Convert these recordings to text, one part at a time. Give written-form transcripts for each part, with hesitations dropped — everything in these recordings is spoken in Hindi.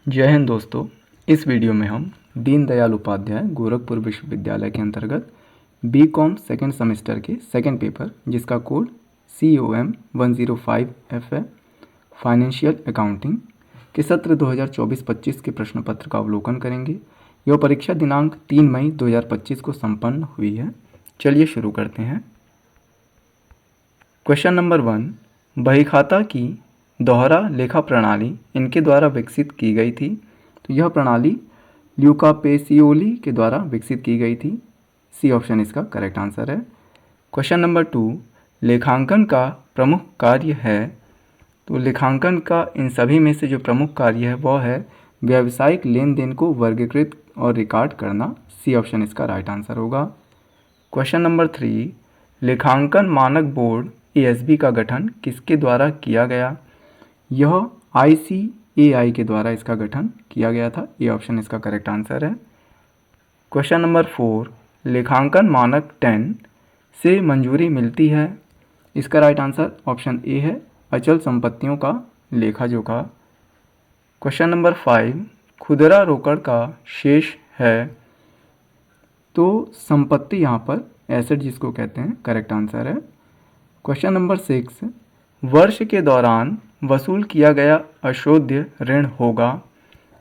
जय हिंद दोस्तों। इस वीडियो में हम दीनदयाल उपाध्याय गोरखपुर विश्वविद्यालय के अंतर्गत बीकॉम सेकेंड सेमेस्टर के सेकेंड पेपर जिसका कोड COM 105F है, फाइनेंशियल अकाउंटिंग के सत्र 2024-25 के प्रश्न पत्र का अवलोकन करेंगे। यह परीक्षा दिनांक 3 मई 2025 को संपन्न हुई है। चलिए शुरू करते हैं। क्वेश्चन नंबर 1, बहीखाता की दोहरा लेखा प्रणाली इनके द्वारा विकसित की गई थी। तो यह प्रणाली ल्यूका पेसियोली के द्वारा विकसित की गई थी। सी ऑप्शन इसका करेक्ट आंसर है। क्वेश्चन नंबर 2, लेखांकन का प्रमुख कार्य है। तो लेखांकन का इन सभी में से जो प्रमुख कार्य है वह है व्यावसायिक लेन देन को वर्गीकृत और रिकॉर्ड करना। सी ऑप्शन इसका राइट आंसर होगा। क्वेश्चन नंबर 3, लेखांकन मानक बोर्ड ASB का गठन किसके द्वारा किया गया। यह ICAI के द्वारा इसका गठन किया गया था। ये ऑप्शन इसका करेक्ट आंसर है। क्वेश्चन नंबर 4, लेखांकन मानक 10 से मंजूरी मिलती है। इसका राइट आंसर ऑप्शन ए है, अचल संपत्तियों का लेखा जोखा। क्वेश्चन नंबर 5, खुदरा रोकड़ का शेष है। तो संपत्ति यहाँ पर एसेट जिसको कहते हैं, करेक्ट आंसर है। क्वेश्चन नंबर 6, वर्ष के दौरान वसूल किया गया अशोध्य ऋण होगा।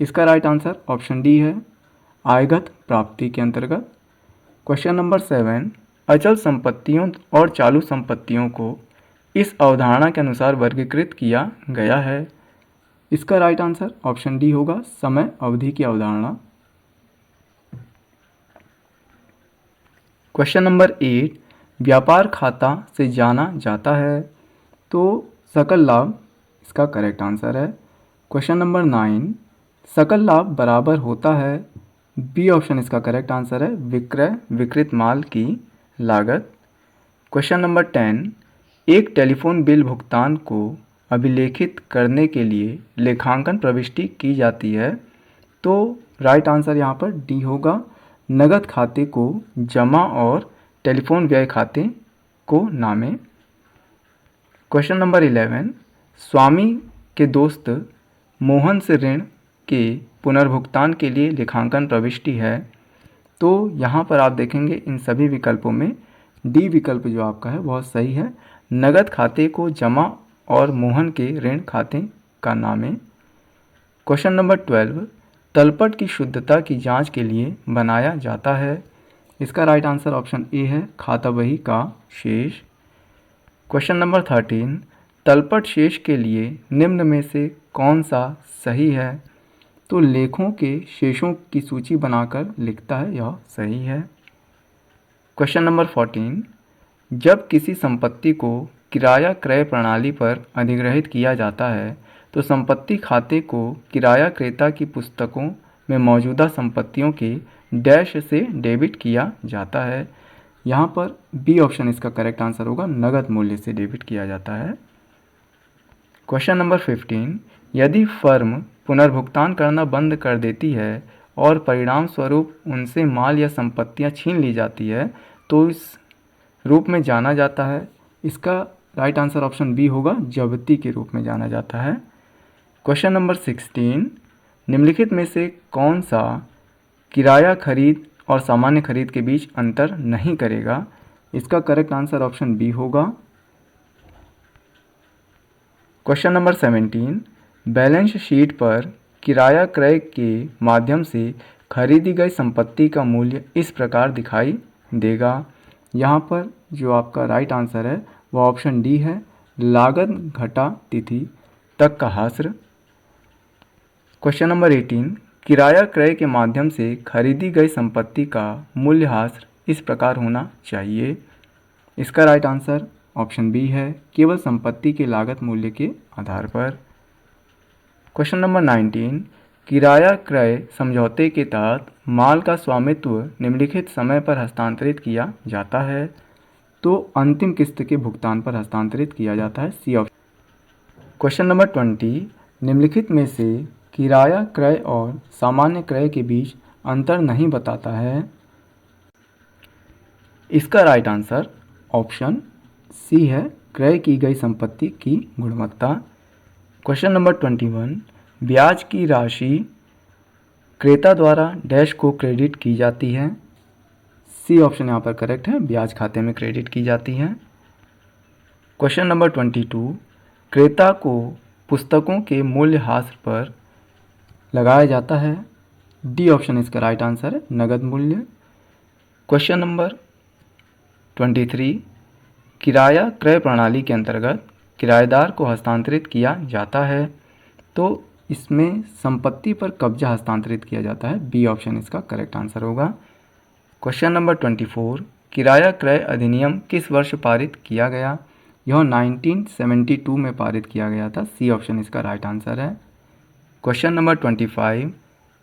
इसका राइट आंसर ऑप्शन डी है, आयगत प्राप्ति के अंतर्गत। क्वेश्चन नंबर 7, अचल संपत्तियों और चालू संपत्तियों को इस अवधारणा के अनुसार वर्गीकृत किया गया है। इसका राइट आंसर ऑप्शन डी होगा, समय अवधि की अवधारणा। क्वेश्चन नंबर 8, व्यापार खाता से जाना जाता है। तो सकल लाभ इसका करेक्ट आंसर है। क्वेश्चन नंबर 9, सकल लाभ बराबर होता है। बी ऑप्शन इसका करेक्ट आंसर है, विक्रय विकृत माल की लागत। क्वेश्चन नंबर 10, एक टेलीफोन बिल भुगतान को अभिलेखित करने के लिए लेखांकन प्रविष्टि की जाती है। तो राइट आंसर यहाँ पर डी होगा, नगद खाते को जमा और टेलीफोन व्यय खाते को नामे। क्वेश्चन नंबर 11, स्वामी के दोस्त मोहन से ऋण के पुनर्भुगतान के लिए लेखांकन प्रविष्टि है। तो यहाँ पर आप देखेंगे इन सभी विकल्पों में डी विकल्प जो आपका है वह सही है, नगद खाते को जमा और मोहन के ऋण खाते का नामे। क्वेश्चन नंबर 12, तलपट की शुद्धता की जांच के लिए बनाया जाता है। इसका राइट आंसर ऑप्शन ए है, खाता बही का शेष। क्वेश्चन नंबर 13, तलपट शेष के लिए निम्न में से कौन सा सही है। तो लेखों के शेषों की सूची बनाकर लिखता है, यह सही है। क्वेश्चन नंबर 14, जब किसी संपत्ति को किराया क्रय प्रणाली पर अधिग्रहित किया जाता है तो संपत्ति खाते को किराया क्रेता की पुस्तकों में मौजूदा संपत्तियों के डैश से डेबिट किया जाता है। यहाँ पर बी ऑप्शन इसका करेक्ट आंसर होगा, नगद मूल्य से डेबिट किया जाता है। क्वेश्चन नंबर 15, यदि फर्म पुनर्भुगतान करना बंद कर देती है और परिणाम स्वरूप उनसे माल या संपत्तियां छीन ली जाती है तो इस रूप में जाना जाता है। इसका राइट आंसर ऑप्शन बी होगा, जब्ती के रूप में जाना जाता है। क्वेश्चन नंबर 16, निम्नलिखित में से कौन सा किराया खरीद और सामान्य खरीद के बीच अंतर नहीं करेगा। इसका करेक्ट आंसर ऑप्शन बी होगा। क्वेश्चन नंबर 17, बैलेंस शीट पर किराया क्रय के माध्यम से खरीदी गई संपत्ति का मूल्य इस प्रकार दिखाई देगा। यहाँ पर जो आपका राइट आंसर है वह ऑप्शन डी है, लागत घटा तिथि तक का हास्र। क्वेश्चन नंबर 18, किराया क्रय के माध्यम से खरीदी गई संपत्ति का मूल्यह्रास इस प्रकार होना चाहिए। इसका राइट आंसर ऑप्शन बी है, केवल संपत्ति के लागत मूल्य के आधार पर। क्वेश्चन नंबर 19, किराया क्रय समझौते के तहत माल का स्वामित्व निम्नलिखित समय पर हस्तांतरित किया जाता है। तो अंतिम किस्त के भुगतान पर हस्तांतरित किया जाता है, सी ऑप्शन। क्वेश्चन नंबर 20, निम्नलिखित में से किराया क्रय और सामान्य क्रय के बीच अंतर नहीं बताता है। इसका राइट आंसर ऑप्शन सी है, क्रय की गई संपत्ति की गुणवत्ता। क्वेश्चन नंबर 21, ब्याज की राशि क्रेता द्वारा डैश को क्रेडिट की जाती है। सी ऑप्शन यहाँ पर करेक्ट है, ब्याज खाते में क्रेडिट की जाती है। क्वेश्चन नंबर 22, क्रेता को पुस्तकों के मूल्यह्रास पर लगाया जाता है। डी ऑप्शन इसका राइट आंसर है, नगद मूल्य। क्वेश्चन नंबर 23, किराया क्रय प्रणाली के अंतर्गत किराएदार को हस्तांतरित किया जाता है। तो इसमें संपत्ति पर कब्जा हस्तांतरित किया जाता है। बी ऑप्शन इसका करेक्ट आंसर होगा। क्वेश्चन नंबर 24, किराया क्रय अधिनियम किस वर्ष पारित किया गया? यह 1972 में पारित किया गया था। सी ऑप्शन इसका राइट आंसर है। क्वेश्चन नंबर 25,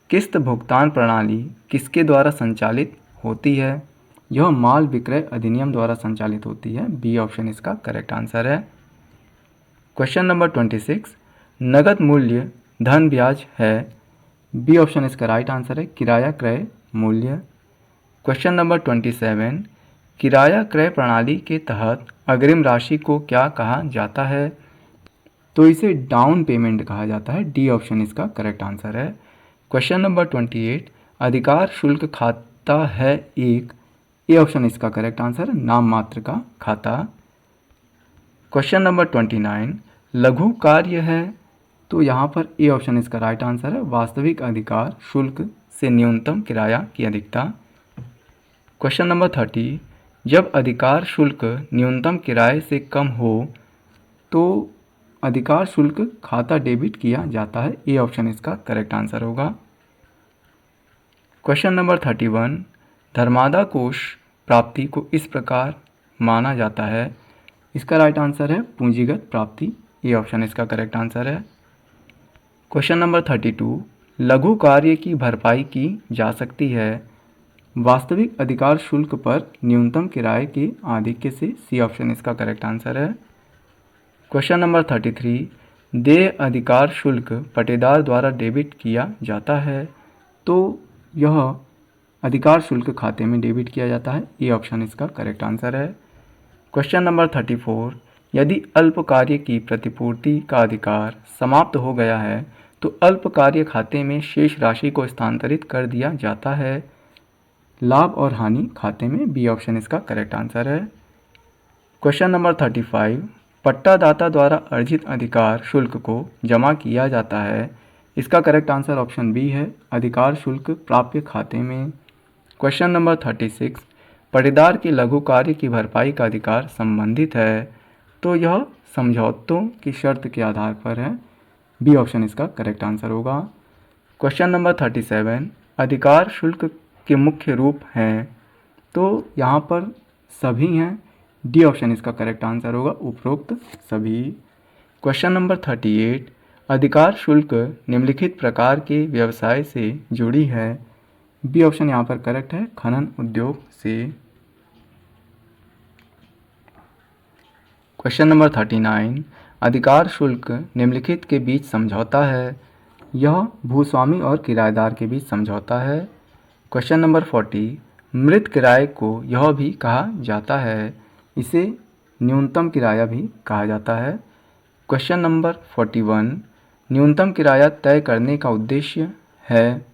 किस्त भुगतान प्रणाली किसके द्वारा संचालित होती है? यह माल विक्रय अधिनियम द्वारा संचालित होती है। बी ऑप्शन इसका करेक्ट आंसर है। क्वेश्चन नंबर 26, नगद मूल्य धन ब्याज है। बी ऑप्शन इसका राइट आंसर है, किराया क्रय मूल्य। क्वेश्चन नंबर 27, किराया क्रय प्रणाली के तहत अग्रिम राशि को क्या कहा जाता है? तो इसे डाउन पेमेंट कहा जाता है। डी ऑप्शन इसका करेक्ट आंसर है। क्वेश्चन नंबर 28, अधिकार शुल्क खाता है एक। ए ऑप्शन इसका करेक्ट आंसर है, नाम मात्र का खाता। क्वेश्चन नंबर 29, लघु कार्य है। तो यहाँ पर ए ऑप्शन इसका राइट आंसर है, वास्तविक अधिकार शुल्क से न्यूनतम किराया की अधिकता। क्वेश्चन नंबर 30, जब अधिकार शुल्क न्यूनतम किराए से कम हो तो अधिकार शुल्क खाता डेबिट किया जाता है। ए ऑप्शन इसका करेक्ट आंसर होगा। क्वेश्चन नंबर 31, धर्मादा कोष प्राप्ति को इस प्रकार माना जाता है। इसका राइट आंसर है पूंजीगत प्राप्ति। ए ऑप्शन इसका करेक्ट आंसर है। क्वेश्चन नंबर 32, लघु कार्य की भरपाई की जा सकती है वास्तविक अधिकार शुल्क पर न्यूनतम किराए के आधिक्य से। सी ऑप्शन इसका करेक्ट आंसर है। क्वेश्चन नंबर 33, देय अधिकार शुल्क पट्टेदार द्वारा डेबिट किया जाता है। तो यह अधिकार शुल्क खाते में डेबिट किया जाता है। ए ऑप्शन इसका करेक्ट आंसर है। क्वेश्चन नंबर 34, यदि अल्प कार्य की प्रतिपूर्ति का अधिकार समाप्त हो गया है तो अल्प कार्य खाते में शेष राशि को स्थानांतरित कर दिया जाता है, लाभ और हानि खाते में। बी ऑप्शन इसका करेक्ट आंसर है। क्वेश्चन नंबर 35, पट्टादाता द्वारा अर्जित अधिकार शुल्क को जमा किया जाता है। इसका करेक्ट आंसर ऑप्शन बी है, अधिकार शुल्क प्राप्य खाते में। क्वेश्चन नंबर 36, पट्टेदार के लघु कार्य की भरपाई का अधिकार संबंधित है। तो यह समझौतों की शर्त के आधार पर है। बी ऑप्शन इसका करेक्ट आंसर होगा। क्वेश्चन नंबर 37, अधिकार शुल्क के मुख्य रूप हैं। तो यहाँ पर सभी हैं। डी ऑप्शन इसका करेक्ट आंसर होगा, उपरोक्त सभी। क्वेश्चन नंबर 38, अधिकार शुल्क निम्नलिखित प्रकार के व्यवसाय से जुड़ी है। बी ऑप्शन यहाँ पर करेक्ट है, खनन उद्योग से। क्वेश्चन नंबर 39, अधिकार शुल्क निम्नलिखित के बीच समझौता है। यह भूस्वामी और किराएदार के बीच समझौता है। क्वेश्चन नंबर 40, मृत किराए को यह भी कहा जाता है, इसे न्यूनतम किराया भी कहा जाता है। क्वेश्चन नंबर 41, न्यूनतम किराया तय करने का उद्देश्य है।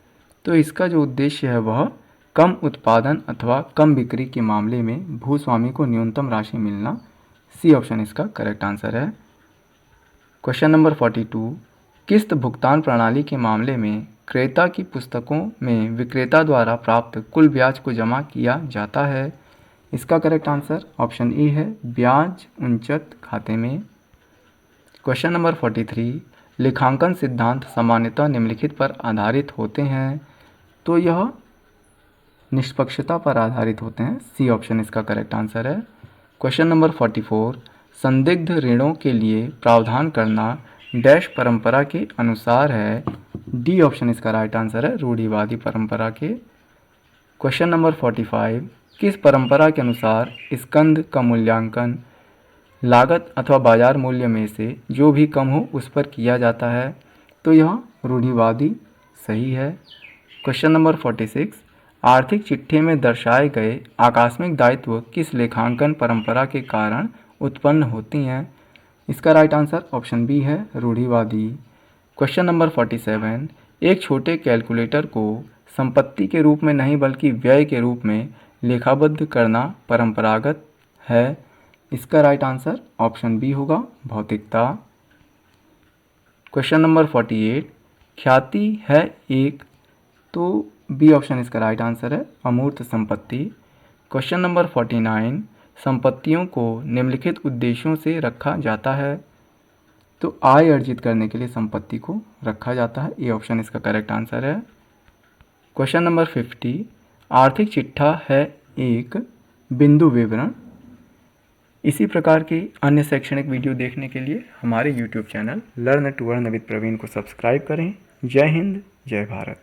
तो इसका जो उद्देश्य है वह कम उत्पादन अथवा कम बिक्री के मामले में भूस्वामी को न्यूनतम राशि मिलना। सी ऑप्शन इसका करेक्ट आंसर है। क्वेश्चन नंबर 42, किस्त भुगतान प्रणाली के मामले में क्रेता की पुस्तकों में विक्रेता द्वारा प्राप्त कुल ब्याज को जमा किया जाता है। इसका करेक्ट आंसर ऑप्शन ए है, ब्याज उन्चत खाते में। क्वेश्चन नंबर 43, लेखांकन सिद्धांत सामान्यतः निम्नलिखित पर आधारित होते हैं। तो यह निष्पक्षता पर आधारित होते हैं। सी ऑप्शन इसका करेक्ट आंसर है। क्वेश्चन नंबर 44, संदिग्ध ऋणों के लिए प्रावधान करना डैश परंपरा के अनुसार है। डी ऑप्शन इसका राइट आंसर है, रूढ़िवादी परंपरा के। क्वेश्चन नंबर 45, किस परंपरा के अनुसार स्कंद का मूल्यांकन लागत अथवा बाजार मूल्य में से जो भी कम हो उस पर किया जाता है? तो यह रूढ़िवादी सही है। क्वेश्चन नंबर 46, आर्थिक चिट्ठे में दर्शाए गए आकस्मिक दायित्व किस लेखांकन परंपरा के कारण उत्पन्न होती हैं? इसका राइट आंसर ऑप्शन बी है, रूढ़िवादी। क्वेश्चन नंबर 47, एक छोटे कैलकुलेटर को संपत्ति के रूप में नहीं बल्कि व्यय के रूप में लेखाबद्ध करना परंपरागत है। इसका राइट आंसर ऑप्शन बी होगा, भौतिकता। क्वेश्चन नंबर 48, ख्याति है एक, तो बी ऑप्शन इसका राइट आंसर है, अमूर्त संपत्ति। क्वेश्चन नंबर 49, संपत्तियों को निम्नलिखित उद्देश्यों से रखा जाता है, तो आय अर्जित करने के लिए संपत्ति को रखा जाता है। ए ऑप्शन इसका करेक्ट आंसर है। क्वेश्चन नंबर 50, आर्थिक चिट्ठा है एक बिंदु विवरण। इसी प्रकार के अन्य शैक्षणिक वीडियो देखने के लिए हमारे YouTube channel learn to earn with Praveen को सब्सक्राइब करें। जय हिंद, जय भारत।